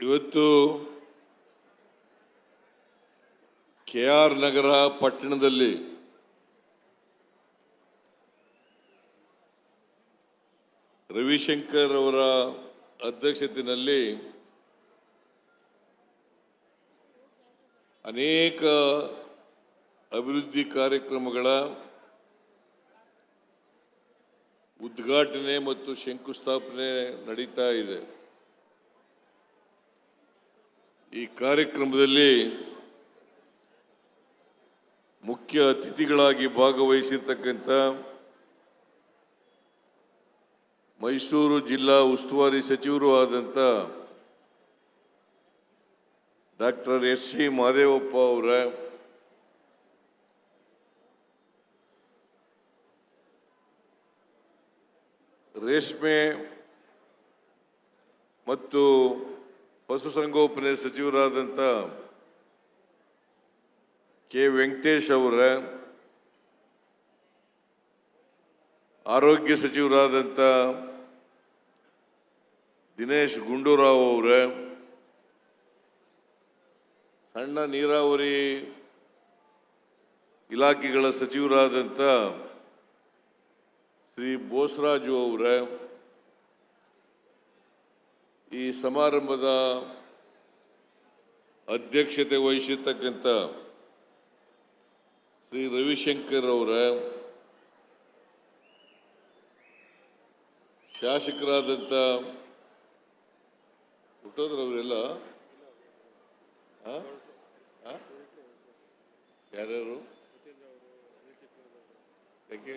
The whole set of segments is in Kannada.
ಇವತ್ತು KR ನಗರ ಪಟ್ಟಣದಲ್ಲಿ ರವಿಶಂಕರ್ ಅವರ ಅಧ್ಯಕ್ಷತೆಯಲ್ಲಿ ಅನೇಕ ಅಭಿವೃದ್ಧಿ ಕಾರ್ಯಕ್ರಮಗಳ ಉದ್ಘಾಟನೆ ಮತ್ತು ಶಂಕುಸ್ಥಾಪನೆ ನಡೀತಾ ಇದೆ. ಈ ಕಾರ್ಯಕ್ರಮದಲ್ಲಿ ಮುಖ್ಯ ಅತಿಥಿಗಳಾಗಿ ಭಾಗವಹಿಸಿರ್ತಕ್ಕಂಥ ಮೈಸೂರು ಜಿಲ್ಲಾ ಉಸ್ತುವಾರಿ ಸಚಿವರು ಆದಂಥ ಡಾಕ್ಟರ್ ಎಸ್ ಸಿ ಮಹದೇವಪ್ಪ ಅವರ, ರೇಷ್ಮೆ ಮತ್ತು ಪಶುಸಂಗೋಪನೆ ಸಚಿವರಾದಂಥ ಕೆ ವೆಂಕಟೇಶ್ ಅವರ, ಆರೋಗ್ಯ ಸಚಿವರಾದಂಥ ದಿನೇಶ್ ಗುಂಡೂರಾವ್ ಅವರ, ಸಣ್ಣ ನೀರಾವರಿ ಇಲಾಖೆಗಳ ಸಚಿವರಾದಂಥ ಶ್ರೀ ಬೋಸರಾಜು ಅವರ, ಈ ಸಮಾರಂಭದ ಅಧ್ಯಕ್ಷತೆ ವಹಿಸಿರ್ತಕ್ಕಂಥ ಶ್ರೀ ರವಿಶಂಕರ್ ಅವರ, ಶಾಸಕರಾದಂಥ ಹುಟ್ಟೋದ್ರವರೆಲ್ಲ ಯಾರ್ಯಾರು ಯಾಕೆ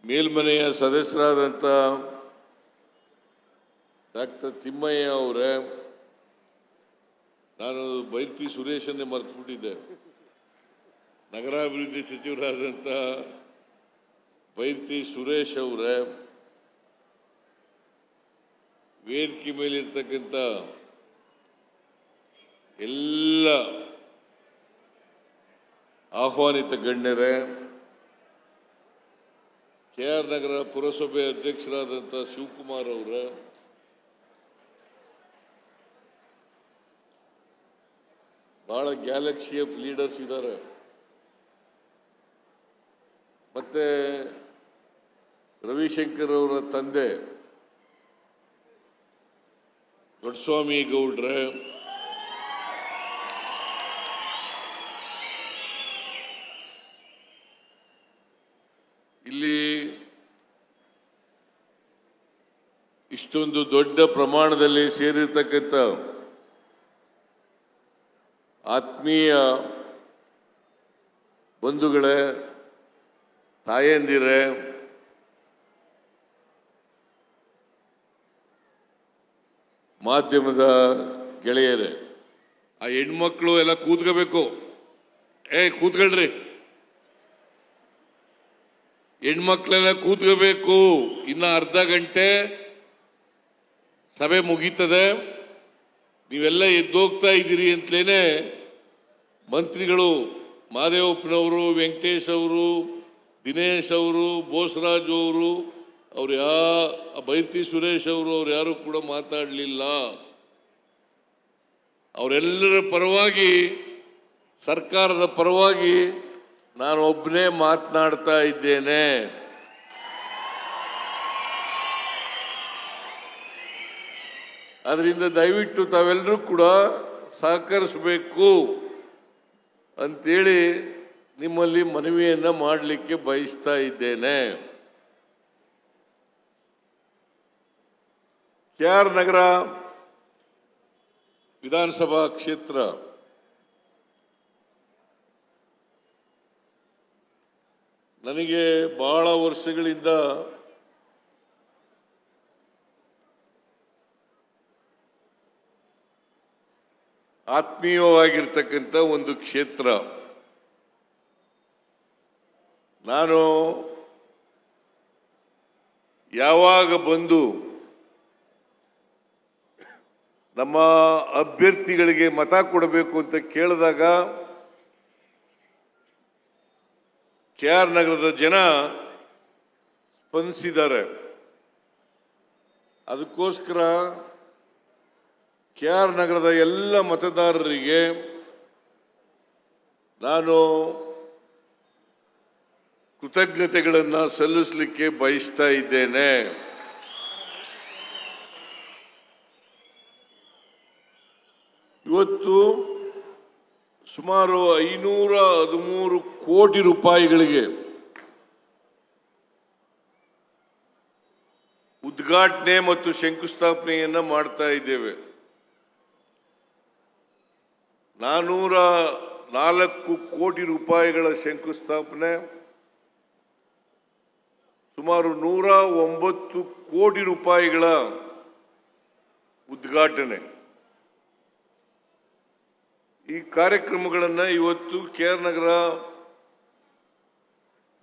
ಮೇಲ್ಮನೆಯ ಸದಸ್ಯರಾದಂಥ ಡಾಕ್ಟರ್ ತಿಮ್ಮಯ್ಯ ಅವರೇ, ನಾನು ಬೈರ್ತಿ ಸುರೇಶನ್ನೇ ಮರೆತುಬಿಟ್ಟಿದ್ದೆ. ನಗರಾಭಿವೃದ್ಧಿ ಸಚಿವರಾದಂಥ ಬೈರ್ತಿ ಸುರೇಶ್ ಅವರೇ, ವೇದಿಕೆ ಮೇಲಿರ್ತಕ್ಕಂಥ ಎಲ್ಲ ಆಹ್ವಾನಿತ ಗಣ್ಯರೇ, KR ನಗರ ಪುರಸಭೆ ಅಧ್ಯಕ್ಷರಾದಂಥ ಶಿವಕುಮಾರ್ ಅವರ, ಬಹಳ ಗ್ಯಾಲಕ್ಸಿ ಆಫ್ ಲೀಡರ್ಸ್ ಇದ್ದಾರೆ. ಮತ್ತೆ ರವಿಶಂಕರ್ ಅವರ ತಂದೆ ದೊಡ್ಡಸ್ವಾಮಿ ಗೌಡ್ರೆ, ಇಲ್ಲಿ ಇಷ್ಟೊಂದು ದೊಡ್ಡ ಪ್ರಮಾಣದಲ್ಲಿ ಸೇರಿರ್ತಕ್ಕಂಥ ಆತ್ಮೀಯ ಬಂಧುಗಳೇ, ತಾಯಂದಿರೇ, ಮಾಧ್ಯಮದ ಗೆಳೆಯರೇ, ಆ ಹೆಣ್ಮಕ್ಳು ಎಲ್ಲ ಕೂತ್ಕೋಬೇಕು. ಕೂತ್ಕೊಳ್ರಿ, ಹೆಣ್ಮಕ್ಳೆಲ್ಲ ಕೂತ್ಕೋಬೇಕು. ಇನ್ನು ಅರ್ಧ ಗಂಟೆ ಸಭೆ ಮುಗೀತದೆ. ನೀವೆಲ್ಲ ಎದ್ದೋಗ್ತಾ ಇದ್ದೀರಿ ಅಂತಲೇ ಮಂತ್ರಿಗಳು ಮಹದೇವಪ್ಪನವರು, ವೆಂಕಟೇಶ್ ಅವರು, ದಿನೇಶ್ ಅವರು, ಬೋಸರಾಜು ಅವರು ಬೈರ್ತಿ ಸುರೇಶ್ ಅವರು ಯಾರು ಕೂಡ ಮಾತಾಡಲಿಲ್ಲ. ಅವರೆಲ್ಲರ ಪರವಾಗಿ, ಸರ್ಕಾರದ ಪರವಾಗಿ ನಾನು ಒಬ್ಬನೇ ಮಾತನಾಡ್ತಾ ಇದ್ದೇನೆ. ಅದರಿಂದ ದಯವಿಟ್ಟು ತಾವೆಲ್ಲರೂ ಕೂಡ ಸಹಕರಿಸಬೇಕು ಅಂತೇಳಿ ನಿಮ್ಮಲ್ಲಿ ಮನವಿಯನ್ನು ಮಾಡಲಿಕ್ಕೆ ಬಯಸ್ತಾ ಇದ್ದೇನೆ. KR ನಗರ ವಿಧಾನಸಭಾ ಕ್ಷೇತ್ರ ನನಗೆ ಬಹಳ ವರ್ಷಗಳಿಂದ ಆತ್ಮೀಯವಾಗಿರ್ತಕ್ಕಂಥ ಒಂದು ಕ್ಷೇತ್ರ. ನಾನು ಯಾವಾಗ ಬಂದು ನಮ್ಮ ಅಭ್ಯರ್ಥಿಗಳಿಗೆ ಮತ ಕೊಡಬೇಕು ಅಂತ ಕೇಳಿದಾಗ KR ನಗರದ ಜನ ಸ್ಪಂದಿಸಿದ್ದಾರೆ. ಅದಕ್ಕೋಸ್ಕರ KR ನಗರದ ಎಲ್ಲ ಮತದಾರರಿಗೆ ನಾನು ಕೃತಜ್ಞತೆಗಳನ್ನು ಸಲ್ಲಿಸಲಿಕ್ಕೆ ಬಯಸ್ತಾ ಇದ್ದೇನೆ. ಇವತ್ತು ಸುಮಾರು 513 ಕೋಟಿ ರೂಪಾಯಿಗಳಿಗೆ ಉದ್ಘಾಟನೆ ಮತ್ತು ಶಂಕುಸ್ಥಾಪನೆಯನ್ನು ಮಾಡ್ತಾ ಇದ್ದೇವೆ. 404 ಕೋಟಿ ರೂಪಾಯಿಗಳ ಶಂಕುಸ್ಥಾಪನೆ, ಸುಮಾರು 109 ಕೋಟಿ ರೂಪಾಯಿಗಳ ಉದ್ಘಾಟನೆ. ಈ ಕಾರ್ಯಕ್ರಮಗಳನ್ನು ಇವತ್ತು KR ನಗರ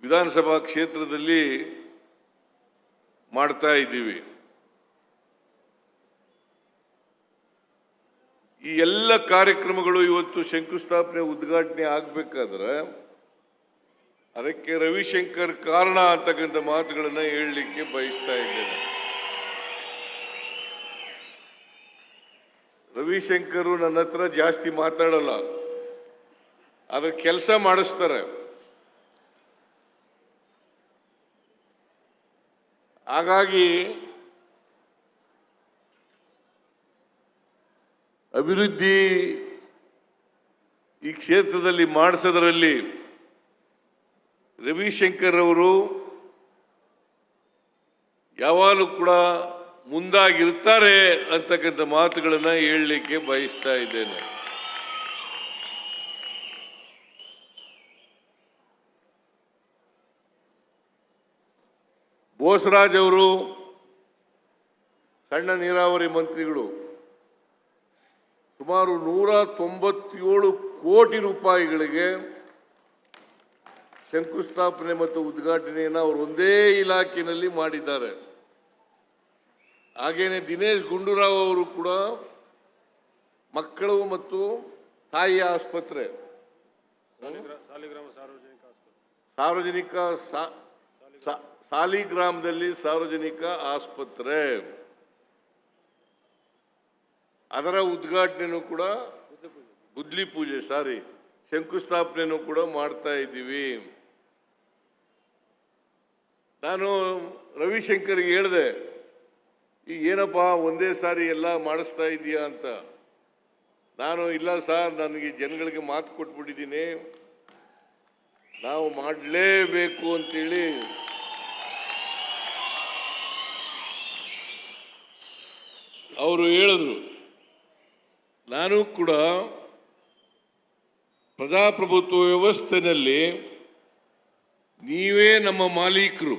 ವಿಧಾನಸಭಾ ಕ್ಷೇತ್ರದಲ್ಲಿ ಮಾಡ್ತಾ ಇದ್ದೀವಿ. ಈ ಎಲ್ಲ ಕಾರ್ಯಕ್ರಮಗಳು ಇವತ್ತು ಶಂಕುಸ್ಥಾಪನೆ ಉದ್ಘಾಟನೆ ಆಗಬೇಕಾದ್ರೆ ಅದಕ್ಕೆ ರವಿಶಂಕರ್ ಕಾರಣ ಅಂತಕ್ಕಂಥ ಮಾತುಗಳನ್ನು ಹೇಳಲಿಕ್ಕೆ ಬಯಸ್ತಾ ಇದ್ದೇನೆ. ರವಿಶಂಕರು ನನ್ನ ಹತ್ರ ಜಾಸ್ತಿ ಮಾತಾಡಲ್ಲ, ಅದರ ಕೆಲಸ ಮಾಡಿಸ್ತಾರೆ. ಹಾಗಾಗಿ ಅಭಿವೃದ್ಧಿ ಈ ಕ್ಷೇತ್ರದಲ್ಲಿ ಮಾಡಿಸೋದರಲ್ಲಿ ರವಿಶಂಕರ್ ಅವರು ಯಾವಾಗಲೂ ಕೂಡ ಮುಂದಾಗಿರ್ತಾರೆ ಅಂತಕ್ಕಂಥ ಮಾತುಗಳನ್ನು ಹೇಳಲಿಕ್ಕೆ ಬಯಸ್ತಾ ಇದ್ದೇನೆ. ಬೋಸರಾಜ್ ಅವರು ಸಣ್ಣ ನೀರಾವರಿ ಮಂತ್ರಿಗಳು, ಸುಮಾರು 197 ಕೋಟಿ ರೂಪಾಯಿಗಳಿಗೆ ಶಂಕುಸ್ಥಾಪನೆ ಮತ್ತು ಉದ್ಘಾಟನೆಯನ್ನು ಅವರು ಒಂದೇ ಇಲಾಖೆಯಲ್ಲಿ ಮಾಡಿದ್ದಾರೆ. ಹಾಗೇನೆ ದಿನೇಶ್ ಗುಂಡೂರಾವ್ ಅವರು ಕೂಡ ಮಕ್ಕಳು ಮತ್ತು ತಾಯಿ ಆಸ್ಪತ್ರೆ, ಸಾಲಿಗ್ರಾಮದಲ್ಲಿ ಸಾರ್ವಜನಿಕ ಆಸ್ಪತ್ರೆ, ಅದರ ಉದ್ಘಾಟನೆನೂ ಕೂಡ ಗುದ್ಲಿ ಪೂಜೆ ಶಂಕುಸ್ಥಾಪನೆನೂ ಕೂಡ ಮಾಡ್ತಾ ಇದ್ದೀವಿ. ನಾನು ರವಿಶಂಕರ್ಗೆ ಹೇಳಿದೆ, ಈಗ ಏನಪ್ಪ ಒಂದೇ ಸಾರಿ ಎಲ್ಲ ಮಾಡಿಸ್ತಾ ಇದೀಯಾ ಅಂತ. ನಾನು ಇಲ್ಲ ಸರ್, ನನಗೆ ಜನಗಳಿಗೆ ಮಾತು ಕೊಟ್ಬಿಟ್ಟಿದ್ದೀನಿ, ನಾವು ಮಾಡಲೇಬೇಕು ಅಂತೇಳಿ ಅವರು ಹೇಳಿದ್ರು. ನಾನು ಕೂಡ ಪ್ರಜಾಪ್ರಭುತ್ವ ವ್ಯವಸ್ಥೆಯಲ್ಲಿ ನೀವೇ ನಮ್ಮ ಮಾಲೀಕರು,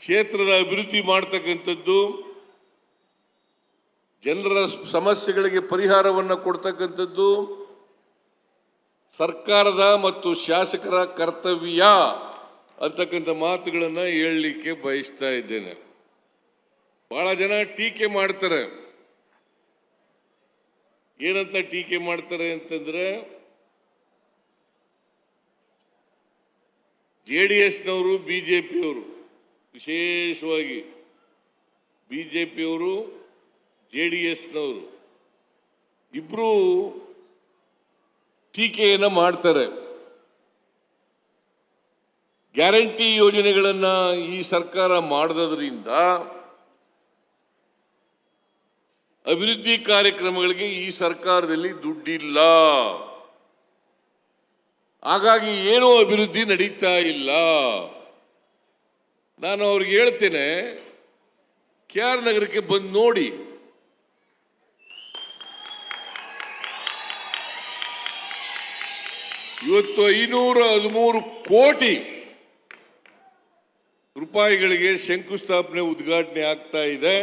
ಕ್ಷೇತ್ರದ ಅಭಿವೃದ್ಧಿ ಮಾಡ್ತಕ್ಕಂಥದ್ದು, ಜನರ ಸಮಸ್ಯೆಗಳಿಗೆ ಪರಿಹಾರವನ್ನು ಕೊಡ್ತಕ್ಕಂಥದ್ದು ಸರ್ಕಾರದ ಮತ್ತು ಶಾಸಕರ ಕರ್ತವ್ಯ ಅಂತಕ್ಕಂಥ ಮಾತುಗಳನ್ನು ಹೇಳಲಿಕ್ಕೆ ಬಯಸ್ತಾ ಇದ್ದೇನೆ. ಬಹಳ ಜನ ಟೀಕೆ ಮಾಡ್ತಾರೆ. ಏನಂತ ಟೀಕೆ ಮಾಡ್ತಾರೆ ಅಂತಂದ್ರೆ, JDSನವರು BJPಯವರು, ವಿಶೇಷವಾಗಿ BJPಯವರು JDSನವರು ಇಬ್ಬರು ಟೀಕೆಯನ್ನು ಮಾಡ್ತಾರೆ. ಗ್ಯಾರಂಟಿ ಯೋಜನೆಗಳನ್ನು ಈ ಸರ್ಕಾರ ಮಾಡದ್ರಿಂದ ಅಭಿವೃದ್ಧಿ ಕಾರ್ಯಕ್ರಮಗಳಿಗೆ ಈ ಸರ್ಕಾರದಲ್ಲಿ ದುಡ್ಡಿಲ್ಲ, ಹಾಗಾಗಿ ಏನೂ ಅಭಿವೃದ್ಧಿ ನಡೀತಾ ಇಲ್ಲ. ನಾನು ಅವ್ರಿಗೆ ಹೇಳ್ತೇನೆ, KR ನಗರಕ್ಕೆ ಬಂದು ನೋಡಿ. ಇವತ್ತು 513 ಕೋಟಿ ರೂಪಾಯಿಗಳಿಗೆ ಶಂಕುಸ್ಥಾಪನೆ ಉದ್ಘಾಟನೆ ಆಗ್ತಾ ಇದೆ.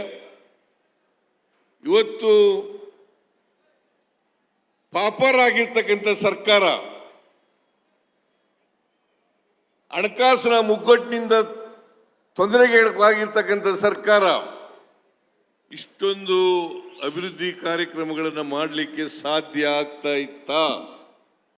ಇವತ್ತು ಪಾಪರ್ ಆಗಿರ್ತಕ್ಕಂಥ ಸರ್ಕಾರ, ಹಣಕಾಸಿನ ಮುಗ್ಗಟ್ಟಿನಿಂದ ತೊಂದರೆಗೊಳಗಾಗಿರ್ತಕ್ಕಂಥ ಸರ್ಕಾರ ಇಷ್ಟೊಂದು ಅಭಿವೃದ್ಧಿ ಕಾರ್ಯಕ್ರಮಗಳನ್ನು ಮಾಡಲಿಕ್ಕೆ ಸಾಧ್ಯ ಆಗ್ತಾ ಇತ್ತಾ?